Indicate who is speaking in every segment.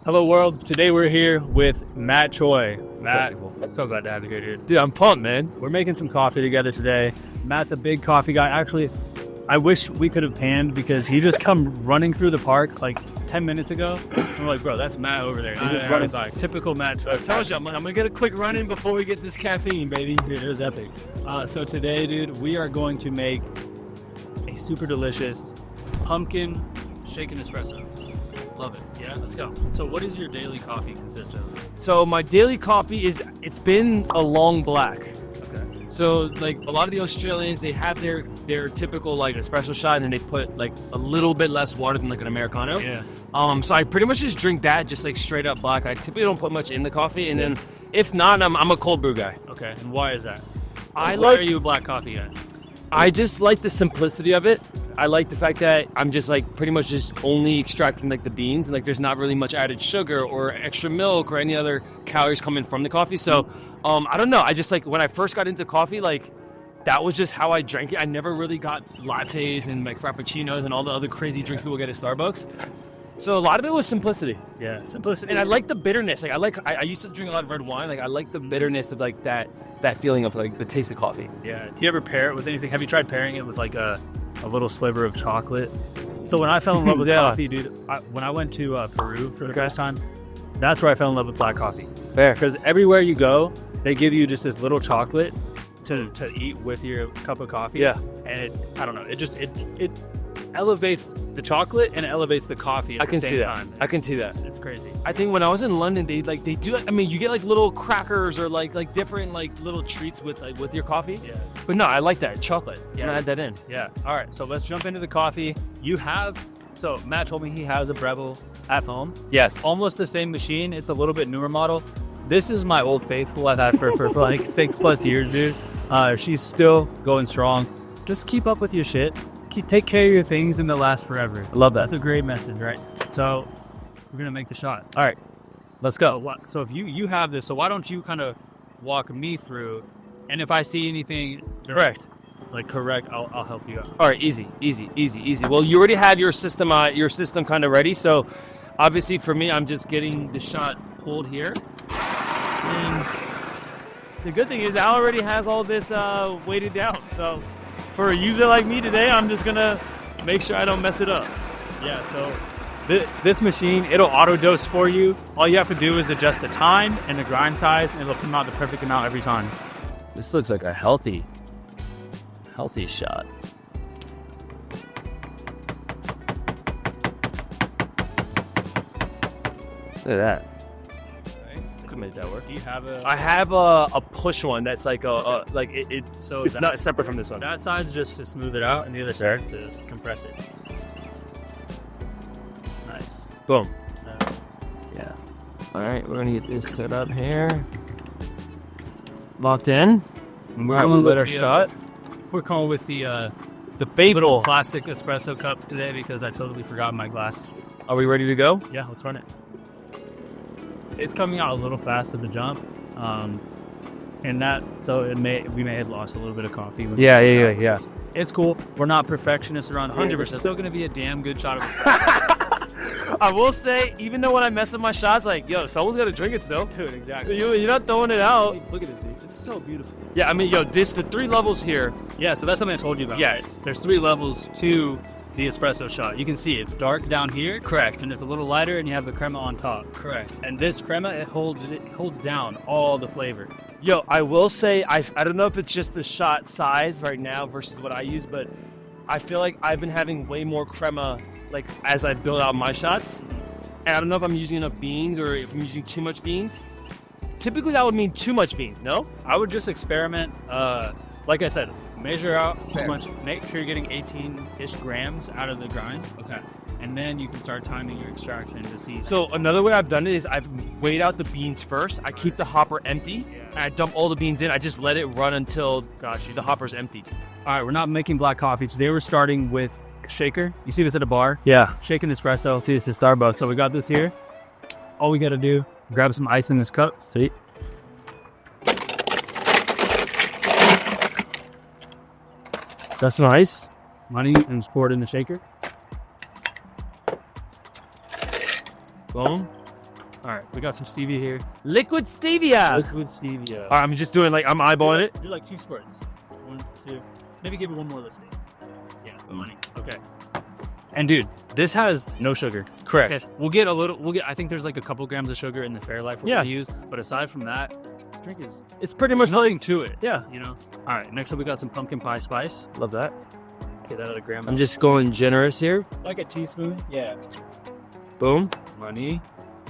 Speaker 1: Hello world, today we're here with Matt Choi. Matt, so glad to have you here, dude.
Speaker 2: Dude, I'm pumped, man.
Speaker 1: We're making some coffee together today. Matt's a big coffee guy. Actually, I wish we could have panned because he just come running through the park like 10 minutes ago. I'm like, bro, that's Matt over there. He's just running by. Typical Matt Choi.
Speaker 2: I told you, I'm gonna get a quick run in before we get this caffeine, baby.
Speaker 1: Dude, it was epic. So today, dude, we are going to make a super delicious pumpkin shaken espresso.
Speaker 2: Love it.
Speaker 1: Yeah, let's go. So what does your daily coffee consist of?
Speaker 2: So my daily coffee it's been a long black.
Speaker 1: Okay.
Speaker 2: So like a lot of the Australians, they have their typical like espresso shot, and then they put like a little bit less water than like an Americano.
Speaker 1: Yeah.
Speaker 2: So I pretty much just drink that, just like straight up black. I typically don't put much in the coffee, and then if not, I'm a cold brew guy.
Speaker 1: Okay. And why is that?
Speaker 2: Why
Speaker 1: are you a black coffee guy?
Speaker 2: I just like the simplicity of it. I like the fact that I'm just like pretty much just only extracting like the beans, and like there's not really much added sugar or extra milk or any other calories coming from the coffee. So I don't know. I just like when I first got into coffee, like that was just how I drank it. I never really got lattes and like frappuccinos and all the other crazy drinks people get at Starbucks. So a lot of it was simplicity.
Speaker 1: Yeah, simplicity.
Speaker 2: And I like the bitterness. Like I used to drink a lot of red wine. Like I like the bitterness of like that feeling of like the taste of coffee.
Speaker 1: Yeah. Do you ever pair it with anything? Have you tried pairing it with like a little sliver of chocolate? So when I fell in love with coffee, dude, when I went to Peru for the first time, that's where I fell in love with black coffee.
Speaker 2: Fair.
Speaker 1: Because everywhere you go, they give you just this little chocolate to eat with your cup of coffee.
Speaker 2: Yeah.
Speaker 1: And it elevates the chocolate and it elevates the coffee at the same time.
Speaker 2: I can see that.
Speaker 1: It's crazy.
Speaker 2: I think when I was in London, they do. I mean, you get like little crackers or like different like little treats with your coffee.
Speaker 1: Yeah.
Speaker 2: But no, I like that chocolate.
Speaker 1: Yeah.
Speaker 2: I'm gonna add that in.
Speaker 1: Yeah. All right. So let's jump into the coffee. So Matt told me he has a Breville at home.
Speaker 2: Yes.
Speaker 1: Almost the same machine. It's a little bit newer model. This is my old faithful I've had for like 6+ years, dude. She's still going strong. Just keep up with your shit. Take care of your things and they'll last forever.
Speaker 2: I love that.
Speaker 1: That's a great message, right? So we're gonna make the shot. All right, let's go. So if you have this, so why don't you kind of walk me through, and if I see anything
Speaker 2: Correct,
Speaker 1: I'll help you out.
Speaker 2: All right, easy. Well, you already had your system kind of ready. So obviously for me, I'm just getting the shot pulled here. And the good thing is Al already has all this weighted down. So for a user like me today, I'm just gonna make sure I don't mess it up.
Speaker 1: Yeah, so this machine, it'll auto dose for you. All you have to do is adjust the time and the grind size, and it'll come out the perfect amount every time.
Speaker 2: This looks like a healthy shot. Look at that. Could make that work.
Speaker 1: Do you have
Speaker 2: I have a push one that's like so it's not separate from this one.
Speaker 1: That side's just to smooth it out, and the other side's to compress it. Nice.
Speaker 2: Boom. Yeah. All right, we're gonna get this set up here. Locked in.
Speaker 1: We're
Speaker 2: going with our shot.
Speaker 1: We're going with the
Speaker 2: faithful
Speaker 1: classic espresso cup today because I totally forgot my glass.
Speaker 2: Are we ready to go?
Speaker 1: Yeah, let's run it. It's coming out a little fast at the jump, and we may have lost a little bit of coffee.
Speaker 2: Yeah.
Speaker 1: It's cool. We're not perfectionists around 100%. It's still gonna be a damn good shot of espresso.
Speaker 2: I will say, even though when I mess up my shots, like, yo, someone's gotta drink it still.
Speaker 1: Dude, exactly.
Speaker 2: You're not throwing it out.
Speaker 1: Hey, look at this, dude. It's so beautiful.
Speaker 2: Yeah, I mean, yo, the 3 levels here.
Speaker 1: Yeah, so that's something I told you about.
Speaker 2: Yes.
Speaker 1: Right? There's 3 levels to the espresso shot. You can see it's dark down here.
Speaker 2: Correct.
Speaker 1: And it's a little lighter, and you have the crema on top.
Speaker 2: Correct.
Speaker 1: And this crema, it holds down all the flavor.
Speaker 2: Yo, I will say, I don't know if it's just the shot size right now versus what I use, but I feel like I've been having way more crema, like, as I build out my shots. And I don't know if I'm using enough beans or if I'm using too much beans. Typically, that would mean too much beans, no?
Speaker 1: I would just experiment. Like I said, measure out how much. Make sure you're getting 18-ish grams out of the grind.
Speaker 2: Okay.
Speaker 1: And then you can start timing your extraction to see.
Speaker 2: So another way I've done it is I've weighed out the beans first. I keep the hopper empty, and I dump all the beans in. I just let it run until, the hopper's emptied.
Speaker 1: All right, we're not making black coffee. Today we're starting with shaker. You see this at a bar?
Speaker 2: Yeah.
Speaker 1: Shaken espresso. See this at Starbucks. So we got this here. All we got to do, grab some ice in this cup.
Speaker 2: Sweet. That's nice.
Speaker 1: Money and just pour it in the shaker. Boom. All right, we got some stevia here.
Speaker 2: Liquid stevia.
Speaker 1: Liquid stevia.
Speaker 2: All right, I'm just doing like I'm eyeballing it.
Speaker 1: Do like 2 squirts. 1, 2. Maybe give it one more listening. Yeah, money. Okay. And dude, this has no sugar.
Speaker 2: Correct.
Speaker 1: Okay, we'll get. I think there's like a couple grams of sugar in the Fairlife we're gonna use, but aside from that, drink is.
Speaker 2: It's pretty much
Speaker 1: Nothing to it.
Speaker 2: Yeah.
Speaker 1: You know. All right. Next up, we got some pumpkin pie spice.
Speaker 2: Love that.
Speaker 1: Get that at a gram.
Speaker 2: I'm just going generous here.
Speaker 1: like a teaspoon. Yeah.
Speaker 2: Boom.
Speaker 1: Money.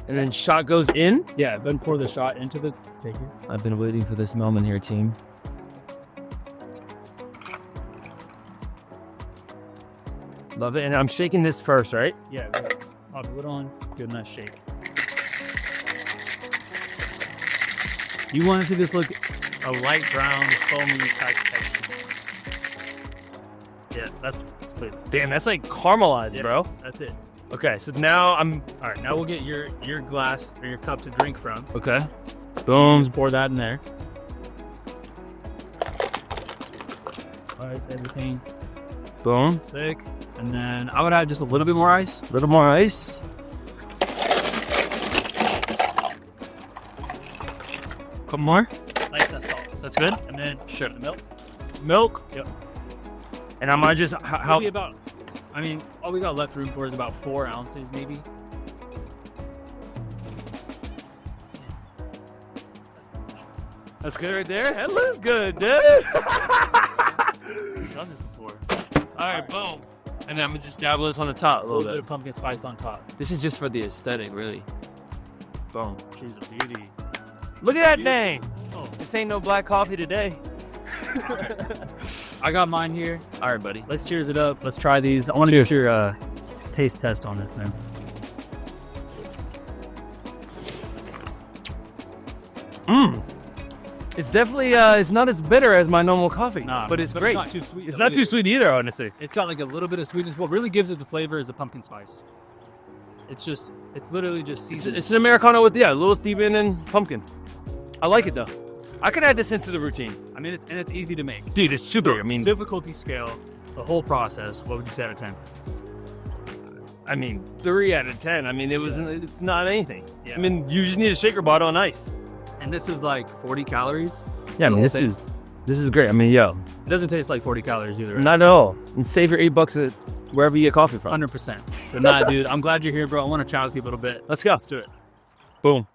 Speaker 2: And then shot goes in.
Speaker 1: Yeah. Then pour the shot into the figure.
Speaker 2: I've been waiting for this moment here, team. Love it. And I'm shaking this first, right?
Speaker 1: Yeah. I'll do it on. Good, nice shake. You want it to just look a light brown, foamy type texture. Yeah, that's good.
Speaker 2: Damn, that's like caramelized,
Speaker 1: Yeah,
Speaker 2: bro.
Speaker 1: That's it.
Speaker 2: Okay, so now I'm
Speaker 1: All right, now we'll get your glass or your cup to drink from.
Speaker 2: okay. Boom.
Speaker 1: Just pour that in there. Ice, everything.
Speaker 2: Boom.
Speaker 1: Sick. And then I would add just a little bit more ice.
Speaker 2: A little more ice. Couple more.
Speaker 1: Like the salt. So that's good. And then
Speaker 2: Sure.
Speaker 1: the milk.
Speaker 2: Milk.
Speaker 1: Yep.
Speaker 2: And I might just how
Speaker 1: Maybe about, I mean, all we got left room for is about 4 ounces, maybe.
Speaker 2: that's good right there. That looks good, dude.
Speaker 1: We've done this before.
Speaker 2: All right, boom. And then I'm gonna just dabble this on the top a
Speaker 1: A
Speaker 2: little
Speaker 1: little bit
Speaker 2: bit.
Speaker 1: of pumpkin spice on top.
Speaker 2: This is just for the aesthetic, really. Boom.
Speaker 1: She's a beauty.
Speaker 2: Look at that thing.
Speaker 1: Oh,
Speaker 2: This ain't no black coffee today.
Speaker 1: I got mine here.
Speaker 2: All right, buddy.
Speaker 1: Let's cheers it up. Let's try these. I want to do your taste test on this then.
Speaker 2: It's definitely it's not as bitter as my normal coffee,
Speaker 1: Nah,
Speaker 2: but it's great.
Speaker 1: It's not too sweet.
Speaker 2: It's not too sweet either, honestly.
Speaker 1: It's got like a little bit of sweetness. What really gives it the flavor is the pumpkin spice. It's literally just seasoned.
Speaker 2: It's an Americano with a little stevia and then pumpkin. I like it though. I could add this into the routine.
Speaker 1: I mean, it's easy to make.
Speaker 2: Dude, it's super.
Speaker 1: So,
Speaker 2: I mean,
Speaker 1: difficulty scale, the whole process. What would you say out of 10?
Speaker 2: 3 out of 10. I mean, it's not anything.
Speaker 1: Yeah.
Speaker 2: I mean, you just need a shaker bottle and ice.
Speaker 1: And this is like 40 calories.
Speaker 2: Yeah, I mean,
Speaker 1: The
Speaker 2: this
Speaker 1: whole
Speaker 2: is great. I mean, yo,
Speaker 1: It doesn't taste like 40 calories either. Right?
Speaker 2: not at all. And save your $8 at wherever you get coffee from.
Speaker 1: 100%. But nah, dude, I'm glad you're here, bro. I want to chat with you a little bit.
Speaker 2: Let's go.
Speaker 1: Let's do it.
Speaker 2: Boom.